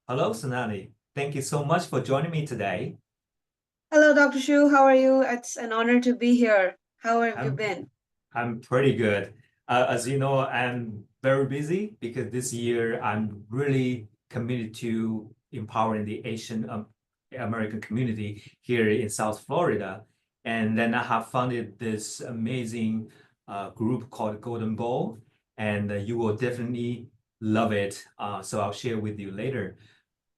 Hello, Sonali. Thank you so much for joining me today. Hello, Dr. Shu. How are you? It's an honor to be here. How have you I'm been? I'm pretty good. As you know, I'm very busy because this year I'm really committed to empowering the Asian American community here in South Florida. And then I have founded this amazing group called Golden Bowl, and you will definitely love it. So I'll share with you later.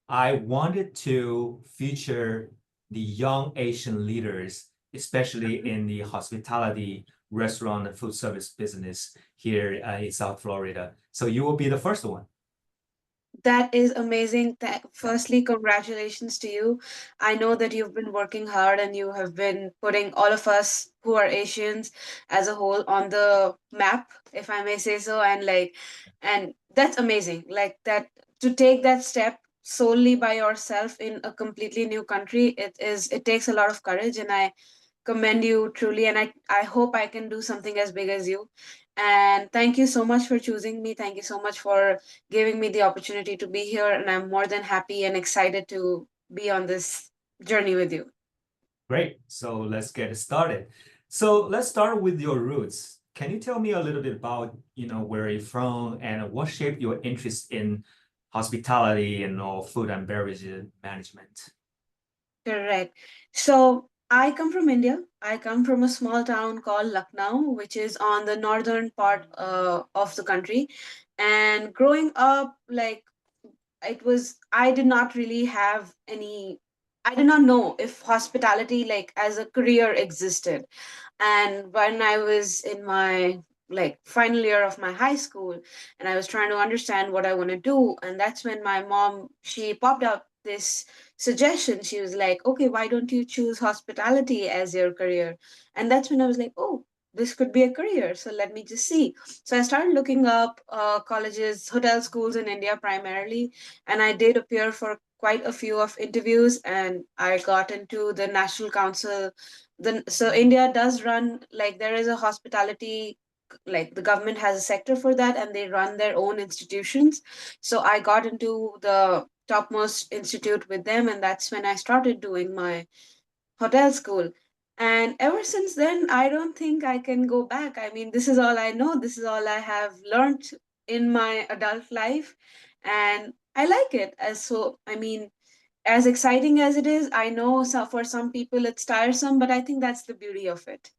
I wanted to feature the young Asian leaders, especially in the hospitality, restaurant, and food service business here in South Florida. So you will be the first one. That is amazing. Firstly, congratulations to you. I know that you've been working hard and you have been putting all of us who are Asians as a whole on the map, if I may say so. And that's amazing. Like that, to take that step solely by yourself in a completely new country, it takes a lot of courage. And I commend you truly, and I hope I can do something as big as you. And thank you so much for choosing me. Thank you so much for giving me the opportunity to be here, and I'm more than happy and excited to be on this journey with you. Great. So let's get started. So let's start with your roots. Can you tell me a little bit about, where you're from and what shaped your interest in hospitality and all food and beverage management? Correct. So I come from India. I come from a small town called Lucknow, which is on the northern part of the country. And growing up, I did not really have any, I did not know if hospitality like as a career existed. And when I was in my final year of my high school, and I was trying to understand what I want to do, and that's when my mom, she popped up this suggestion. She was like, okay, why don't you choose hospitality as your career? And that's when I was like, oh, this could be a career, so let me just see. So I started looking up colleges, hotel schools in India primarily, and I did appear for quite a few of interviews, and I got into the National Council. So India does run, like, there is a hospitality, like the government has a sector for that, and they run their own institutions. So I got into the topmost institute with them, and that's when I started doing my hotel school. And ever since then, I don't think I can go back. I mean, this is all I know, this is all I have learned in my adult life, and I like it. As so I mean, as exciting as it is, I know, so for some people it's tiresome, but I think that's the beauty of it.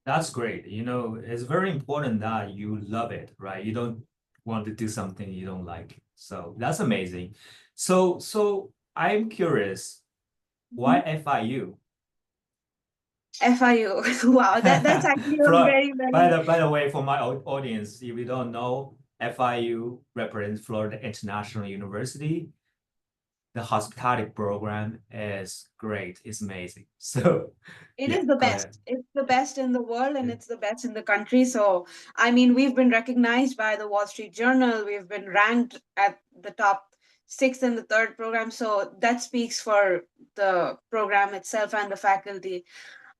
That's great. It's very important that you love it, right? You don't want to do something you don't like. So that's amazing. So I'm curious, why Mhm. FIU? FIU. Wow, that's actually a very, By very. the way, for my audience, if you don't know, FIU represents Florida International University. The hospitality program is great. It's amazing. So It yeah, is the go ahead. best. It's the best in the world, and Yeah. it's the best in the country. So, I mean, we've been recognized by the Wall Street Journal. We've been ranked at the top sixth and the third program. So that speaks for the program itself and the faculty.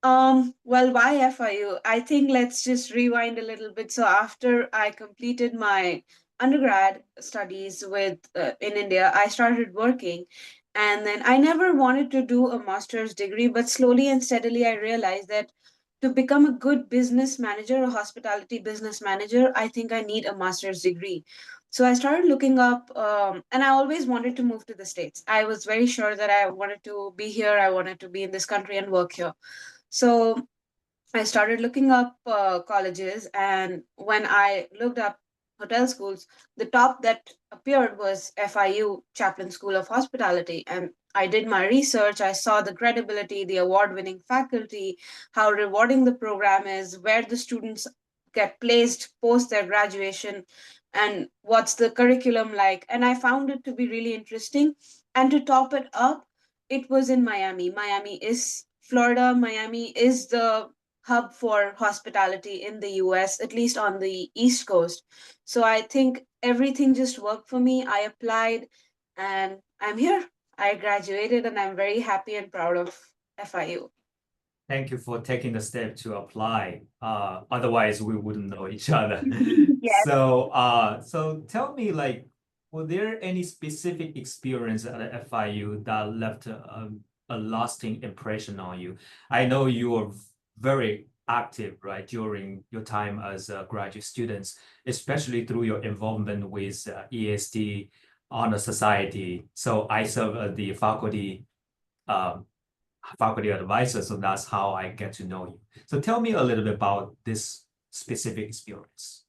Well, why FIU? I think let's just rewind a little bit. So after I completed my undergrad studies with in India, I started working, and then I never wanted to do a master's degree, but slowly and steadily I realized that to become a good business manager, a hospitality business manager, I think I need a master's degree. So I started looking up, and I always wanted to move to the States. I was very sure that I wanted to be here. I wanted to be in this country and work here. So I started looking up colleges, and when I looked up hotel schools, the top that appeared was FIU, Chaplin School of Hospitality. And I did my research. I saw the credibility, the award winning faculty, how rewarding the program is, where the students get placed post their graduation, and what's the curriculum like. And I found it to be really interesting. And to top it up, it was in Miami. Miami is Florida. Miami is the hub for hospitality in the US, at least on the East Coast. So I think everything just worked for me. I applied, and I'm here. I graduated, and I'm very happy and proud of FIU. Thank you for taking the step to apply. Otherwise, we wouldn't know each other. Yes. So tell me, like, were there any specific experience at FIU that left a lasting impression on you? I know you were very active, right, during your time as a graduate students, especially through your involvement with ESD Honor Society. So I serve as the um, faculty advisor, so that's how I get to know you. So tell me a little bit about this specific experience.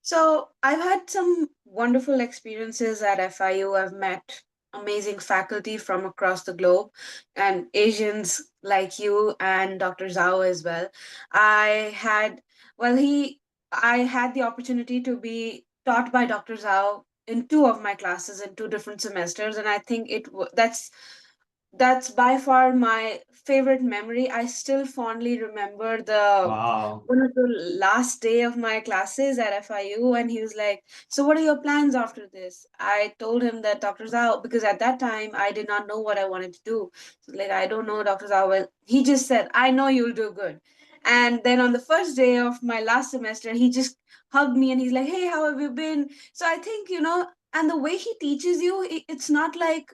So I've had some wonderful experiences at FIU. I've met amazing faculty from across the globe and Asians like you and Dr. Zhao as well. I had, well, I had the opportunity to be taught by Dr. Zhao in two of my classes in two different semesters, and I think that's by far my favorite memory. I still fondly remember the Wow. one of the last day of my classes at FIU, and he was like, "So, what are your plans after this?" I told him that Dr. Zhao, because at that time I did not know what I wanted to do. So, like, I don't know, Dr. Zhao. Well, he just said, "I know you'll do good." And then on the first day of my last semester, he just hugged me and he's like, "Hey, how have you been?" So I think, and the way he teaches you, it's not like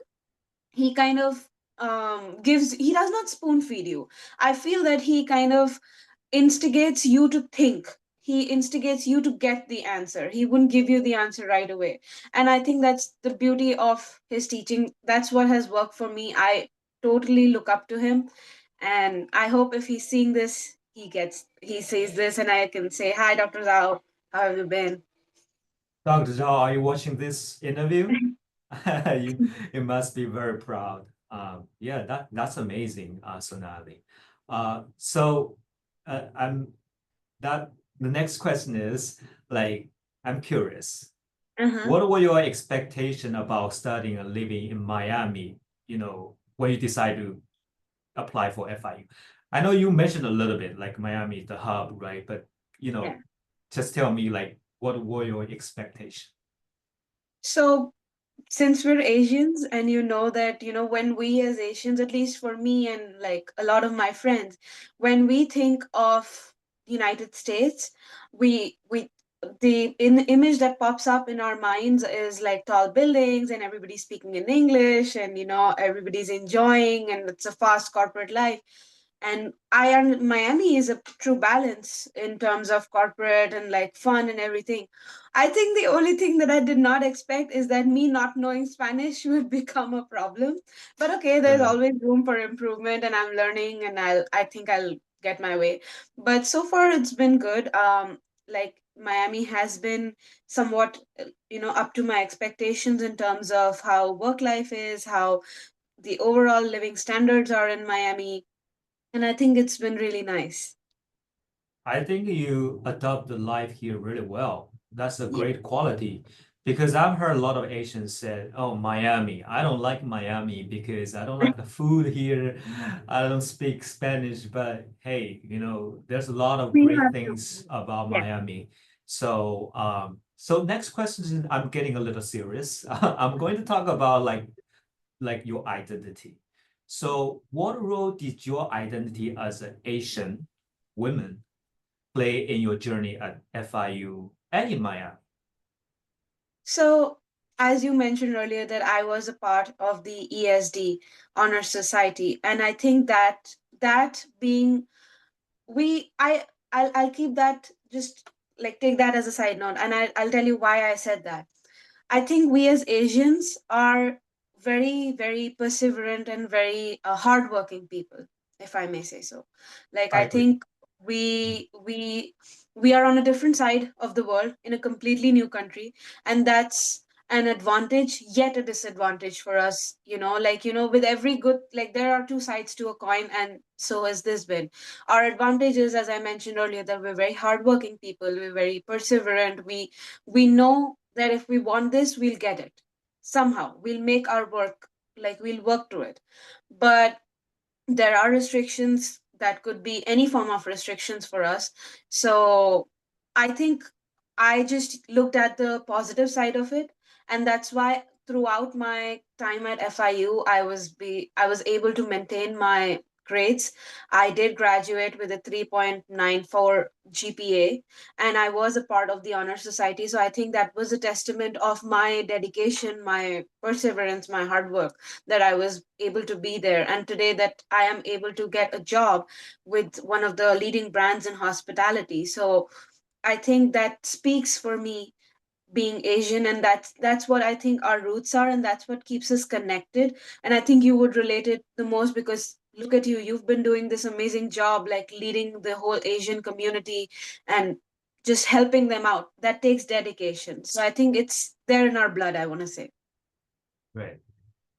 he kind of he does not spoon feed you. I feel that he kind of instigates you to think. He instigates you to get the answer. He wouldn't give you the answer right away. And I think that's the beauty of his teaching. That's what has worked for me. I totally look up to him. And I hope if he's seeing this, he says this and I can say, "Hi, Dr. Zhao, how have you been?" Dr. Zhao, are you watching this interview? You, you must be very proud. Yeah, that's amazing, Sonali. So I'm that the next question is like I'm curious. Uh-huh. What were your expectation about studying and living in Miami, when you decide to apply for FIU? I know you mentioned a little bit like Miami is the hub, right? But you Yeah. know, just tell me like what were your expectations? So since we're Asians, and you know that, when we as Asians, at least for me and like a lot of my friends, when we think of United States, we the image that pops up in our minds is like tall buildings and everybody speaking in English, and everybody's enjoying and it's a fast corporate life. And Miami is a true balance in terms of corporate and like fun and everything. I think the only thing that I did not expect is that me not knowing Spanish would become a problem. But okay, there's Right. always room for improvement, and I'm learning, and I think I'll get my way. But so far it's been good. Like Miami has been somewhat up to my expectations in terms of how work life is, how the overall living standards are in Miami, and I think it's been really nice. I think you adopt the life here really well. That's a Yeah. great quality because I've heard a lot of Asians said, "Oh, Miami. I don't like Miami because I don't like the food here. I don't speak Spanish." But hey, there's a lot of We great have to. things about Yeah. Miami. So next question is, I'm getting a little serious. I'm going to talk about like your identity. So, what role did your identity as an Asian woman play in your journey at FIU and in Miami? So, as you mentioned earlier, that I was a part of the ESD Honor Society, and I think that being we, I'll keep that, just like take that as a side note, and I'll tell you why I said that. I think we as Asians are very, very perseverant and very hardworking people, if I may say so. Like I I agree. think we are on a different side of the world in a completely new country, and that's an advantage yet a disadvantage for us. With every good, like there are two sides to a coin, and so has this been. Our advantage is, as I mentioned earlier, that we're very hardworking people. We're very perseverant. We know that if we want this, we'll get it. Somehow, we'll make our work, like we'll work to it. But there are restrictions that could be any form of restrictions for us. So I think I just looked at the positive side of it. And that's why throughout my time at FIU, I was able to maintain my grades. I did graduate with a 3.94 GPA, and I was a part of the honor society. So I think that was a testament of my dedication, my perseverance, my hard work, that I was able to be there. And today that I am able to get a job with one of the leading brands in hospitality. So I think that speaks for me being Asian, and that's what I think our roots are, and that's what keeps us connected. And I think you would relate it the most because look at you, you've been doing this amazing job, like leading the whole Asian community and just helping them out. That takes dedication. So I think it's there in our blood, I want to say. Right.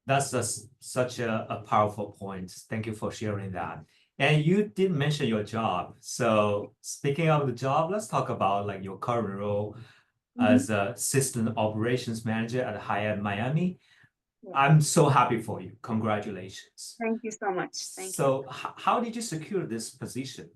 That's just such a powerful point. Thank you for sharing that. And you did mention your job. So speaking of the job, let's talk about like your current role Mhm. as a system operations manager at Hyatt Miami. Yeah. I'm so happy for you. Congratulations. Thank you so much. Thank you. So how did you secure this position?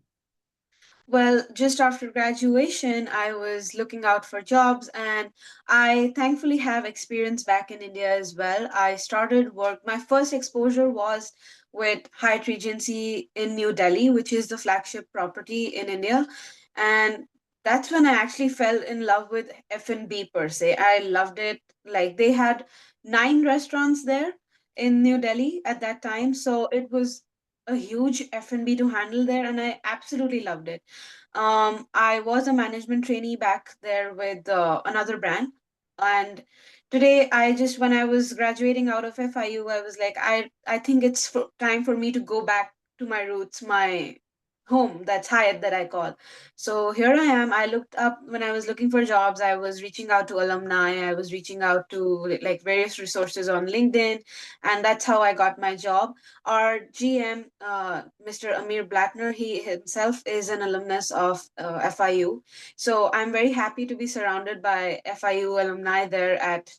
Well, just after graduation, I was looking out for jobs, and I thankfully have experience back in India as well. I started work, my first exposure was with Hyatt Regency in New Delhi, which is the flagship property in India. And that's when I actually fell in love with F&B per se. I loved it. Like they had 9 restaurants there in New Delhi at that time. So it was a huge F&B to handle there, and I absolutely loved it. I was a management trainee back there with another brand, and today I just when I was graduating out of FIU, I was like, I think it's time for me to go back to my roots, my home. That's Hyatt that I call. So here I am. I looked up when I was looking for jobs. I was reaching out to alumni. I was reaching out to like various resources on LinkedIn, and that's how I got my job. Our GM, Mr. Amir Blattner, he himself is an alumnus of FIU. So I'm very happy to be surrounded by FIU alumni there at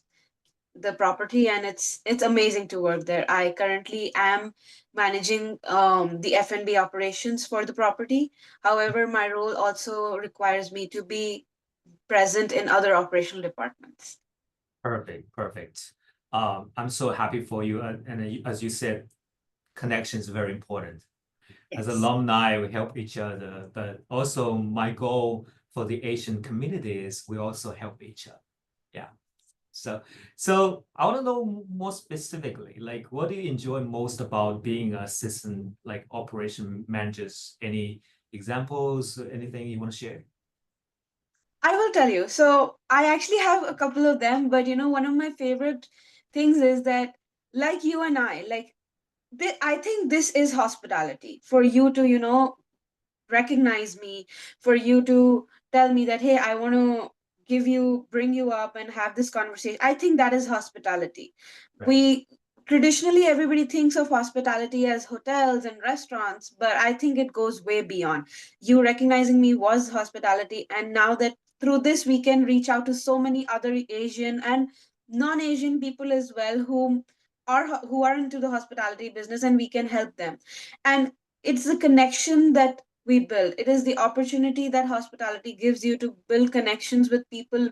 the property, and it's amazing to work there. I currently am managing the F&B operations for the property. However, my role also requires me to be present in other operational departments. Perfect, perfect. I'm so happy for you. And as you said, connection is very important. As Yes. alumni, we help each other, but also my goal for the Asian community is we also help each other. Yeah. So I want to know more specifically, like what do you enjoy most about being an assistant, like operation managers? Any examples, anything you want to share? I will tell you. So I actually have a couple of them, but one of my favorite things is that, like you and I, like I think this is hospitality for you to, recognize me, for you to tell me that, hey, I want to bring you up and have this conversation. I think that is hospitality. Right. We traditionally everybody thinks of hospitality as hotels and restaurants, but I think it goes way beyond. You recognizing me was hospitality, and now that through this we can reach out to so many other Asian and non-Asian people as well who are into the hospitality business, and we can help them. And it's the connection that we build. It is the opportunity that hospitality gives you to build connections with people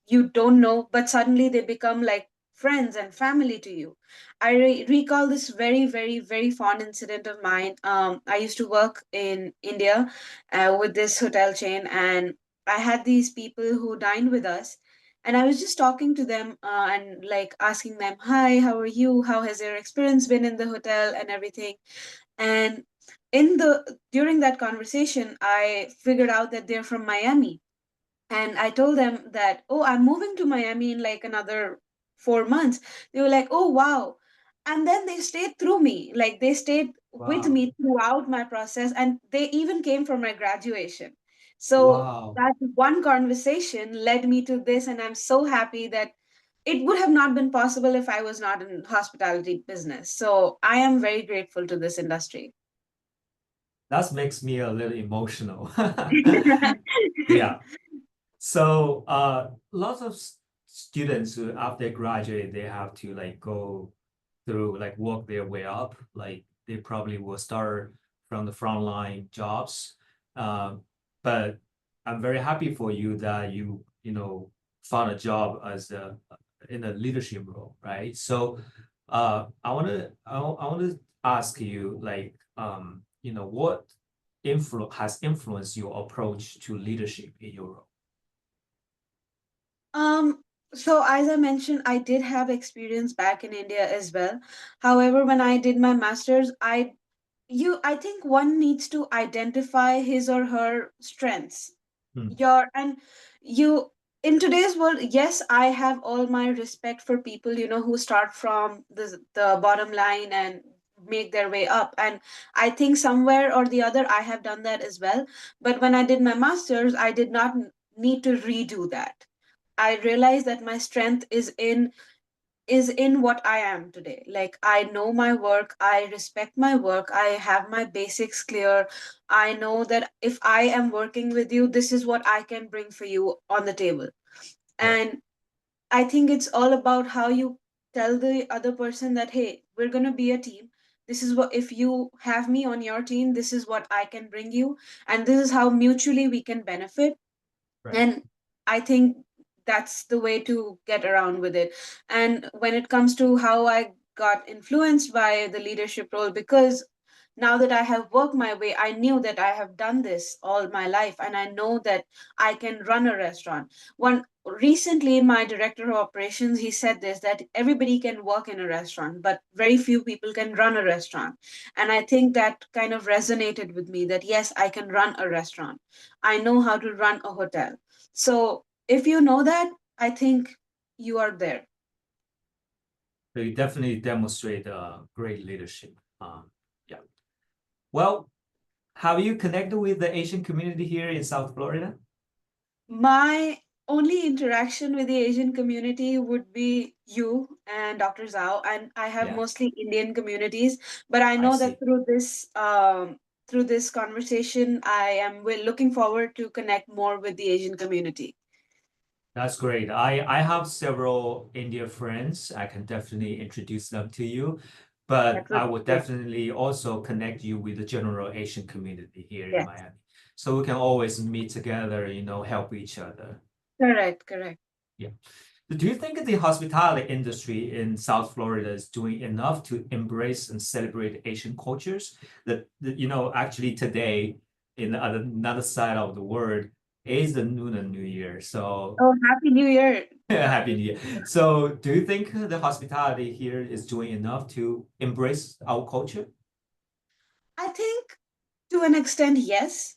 you don't know, but suddenly they become like friends and family to you. I recall this very, very, very fond incident of mine. I used to work in India with this hotel chain, and I had these people who dined with us. And I was just talking to them and like asking them, "Hi, how are you? How has your experience been in the hotel and everything?" And during that conversation, I figured out that they're from Miami, and I told them that, oh, I'm moving to Miami in like another 4 months. They were like, oh, wow. And then they stayed through me. Like they stayed with Wow. me throughout my process. And they even came for my graduation. So Wow. that one conversation led me to this. And I'm so happy that it would have not been possible if I was not in hospitality business. So I am very grateful to this industry. That makes me a little emotional. Yeah. So lots of students who after they graduate, they have to like go through like work their way up. Like they probably will start from the frontline jobs. But I'm very happy for you that you found a job as a in a leadership role, right? So I want to ask you like what influence has influenced your approach to leadership in Europe? Um, so as I mentioned, I did have experience back in India as well. However, when I did my master's, I think one needs to identify his or her strengths. Hmm, And you in today's world, yes, I have all my respect for people, who start from the bottom line and make their way up. And I think somewhere or the other I have done that as well. But when I did my master's, I did not need to redo that. I realized that my strength is in what I am today. Like, I know my work, I respect my work, I have my basics clear. I know that if I am working with you, this is what I can bring for you on the table. right, And I think it's all about how you tell the other person that, hey, we're going to be a team. This is what, if you have me on your team, this is what I can bring you. And this is how mutually we can benefit. right. And I think that's the way to get around with it. And when it comes to how I got influenced by the leadership role, because now that I have worked my way, I knew that I have done this all my life, and I know that I can run a restaurant. One recently, my director of operations, he said this, that everybody can work in a restaurant, but very few people can run a restaurant. And I think that kind of resonated with me, that yes, I can run a restaurant. I know how to run a hotel. So if you know that, I think you are there. So you definitely demonstrate great leadership. Yeah. Well, have you connected with the Asian community here in South Florida? My only interaction with the Asian community would be you and Dr. Zhao, and I have Yeah, mostly Indian communities. But I I know that see. through this conversation, I am looking forward to connect more with the Asian community. That's great. I have several India friends. I can definitely introduce them to you, but That I would be would great. definitely also connect you with the general Asian community here in Yes, Miami. So we can always meet together, help each other. correct, correct. Yeah. Do you think the hospitality industry in South Florida is doing enough to embrace and celebrate Asian cultures? Actually today in another side of the world is the Lunar New Year. So Oh, Happy New Year. Happy New Year. So, do you think the hospitality here is doing enough to embrace our culture? I think to an extent, yes.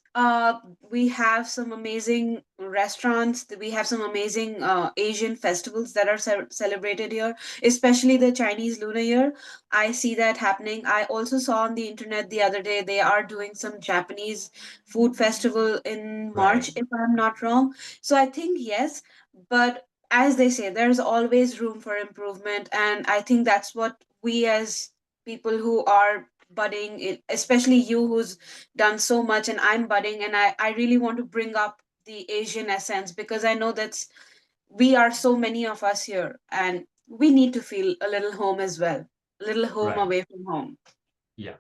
We have some amazing restaurants. We have some amazing Asian festivals that are celebrated here, especially the Chinese Lunar Year. I see that happening. I also saw on the internet the other day they are doing some Japanese food festival in March, Right, if I'm not wrong. So I think yes, but as they say, there's always room for improvement, and I think that's what we as people who are budding, especially you who's done so much, and I'm budding, and I really want to bring up the Asian essence, because I know that we are so many of us here, and we need to feel a little home as well, a little home right. away from home. Yeah,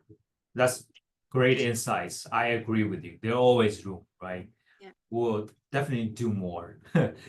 that's great insights. I agree with you. There's always room, right? Yeah. We'll definitely do more,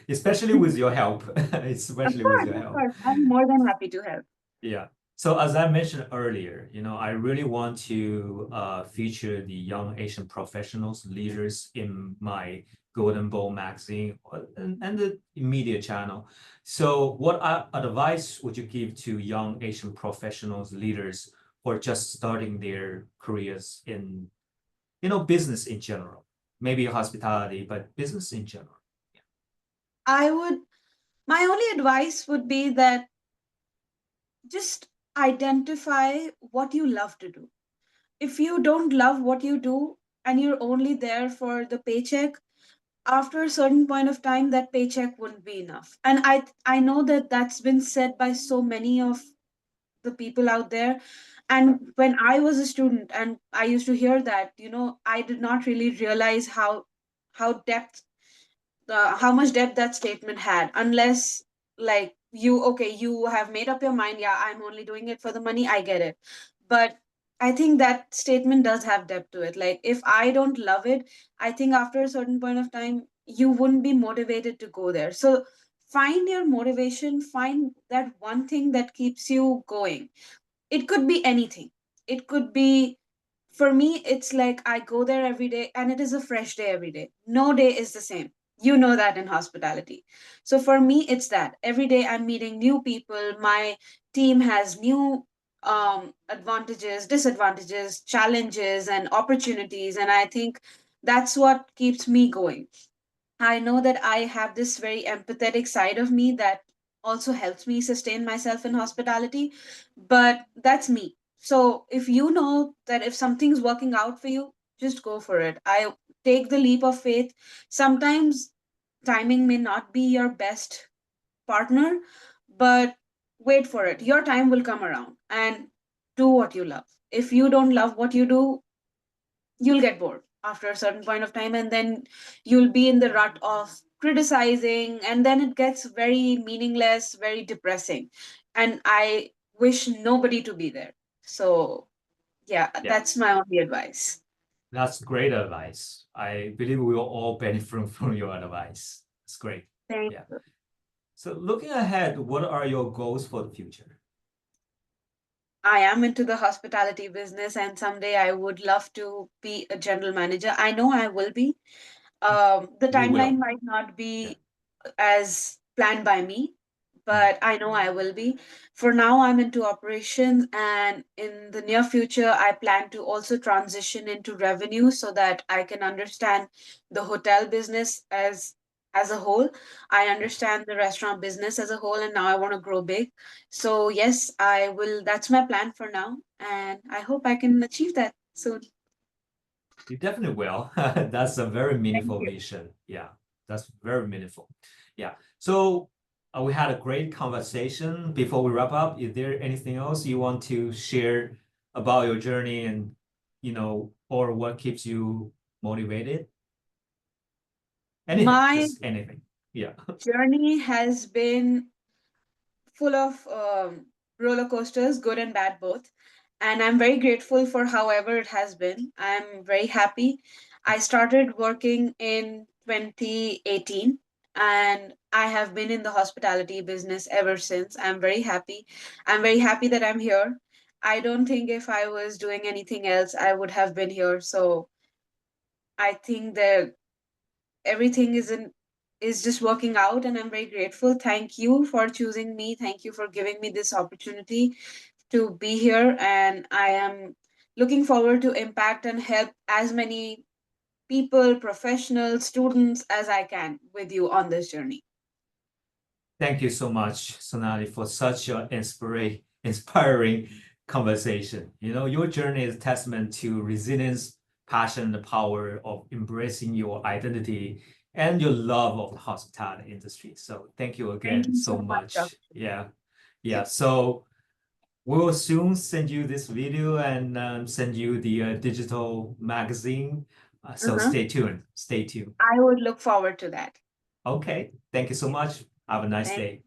especially with your help, especially with your Of help. course, I'm more than happy to help. Yeah. So as I mentioned earlier, I really want to feature the young Asian professionals, leaders in my Golden Bowl magazine and the media channel. So what advice would you give to young Asian professionals, leaders who are just starting their careers in, business in general? Maybe hospitality, but business in general. I would My only advice would be that just identify what you love to do. If you don't love what you do and you're only there for the paycheck, after a certain point of time that paycheck wouldn't be enough. And I know that that's been said by so many of the people out there. And when I was a student and I used to hear that, I did not really realize how much depth that statement had, unless, like, you have made up your mind, yeah, I'm only doing it for the money, I get it. But I think that statement does have depth to it. Like, if I don't love it, I think after a certain point of time you wouldn't be motivated to go there. So find your motivation, find that one thing that keeps you going. It could be anything. It could be for me, it's like I go there every day and it is a fresh day every day. No day is the same. You know that in hospitality. So for me, it's that every day I'm meeting new people. My team has new advantages, disadvantages, challenges, and opportunities. And I think that's what keeps me going. I know that I have this very empathetic side of me that also helps me sustain myself in hospitality, but that's me. So if you know that if something's working out for you, just go for it. I take the leap of faith. Sometimes timing may not be your best partner, but wait for it. Your time will come around and do what you love. If you don't love what you do, you'll get bored after a certain point of time, and then you'll be in the rut of criticizing, and then it gets very meaningless, very depressing, and I wish nobody to be there. So yeah, Yeah, that's my only advice. that's great advice. I believe we will all benefit from your advice. It's great. Thank Yeah. you. So looking ahead, what are your goals for the future? I am into the hospitality business, and someday I would love to be a general manager. I know I will be. The You timeline will. might not Yeah. be as planned by me, but I know I will be. For now, I'm into operations, and in the near future, I plan to also transition into revenue so that I can understand the hotel business as a whole. I understand the restaurant business as a whole, and now I want to grow big. So yes, I will. That's my plan for now, and I hope I can achieve that soon. You definitely will. That's a very Thank meaningful you. vision. Yeah, that's very meaningful. Yeah. So we had a great conversation. Before we wrap up, is there anything else you want to share about your journey and, or what keeps you motivated? Anything, My just anything. Yeah. journey has been full of roller coasters, good and bad both. And I'm very grateful for however it has been. I'm very happy. I started working in 2018 and I have been in the hospitality business ever since. I'm very happy. I'm very happy that I'm here. I don't think if I was doing anything else, I would have been here. So I think that everything is just working out, and I'm very grateful. Thank you for choosing me. Thank you for giving me this opportunity to be here, and I am looking forward to impact and help as many people, professionals, students as I can with you on this journey. Thank you so much, Sonali, for such an inspiring conversation. Your journey is a testament to resilience, passion, and the power of embracing your identity and your love of the hospitality industry. So thank you Thank again you so so much, much. Dr. Yeah. Yeah. So we will soon send you this video and send you the digital magazine. So Uh-huh. stay tuned. Stay tuned. I would look forward to that. Okay. Thank you so much. Have a nice Thank day.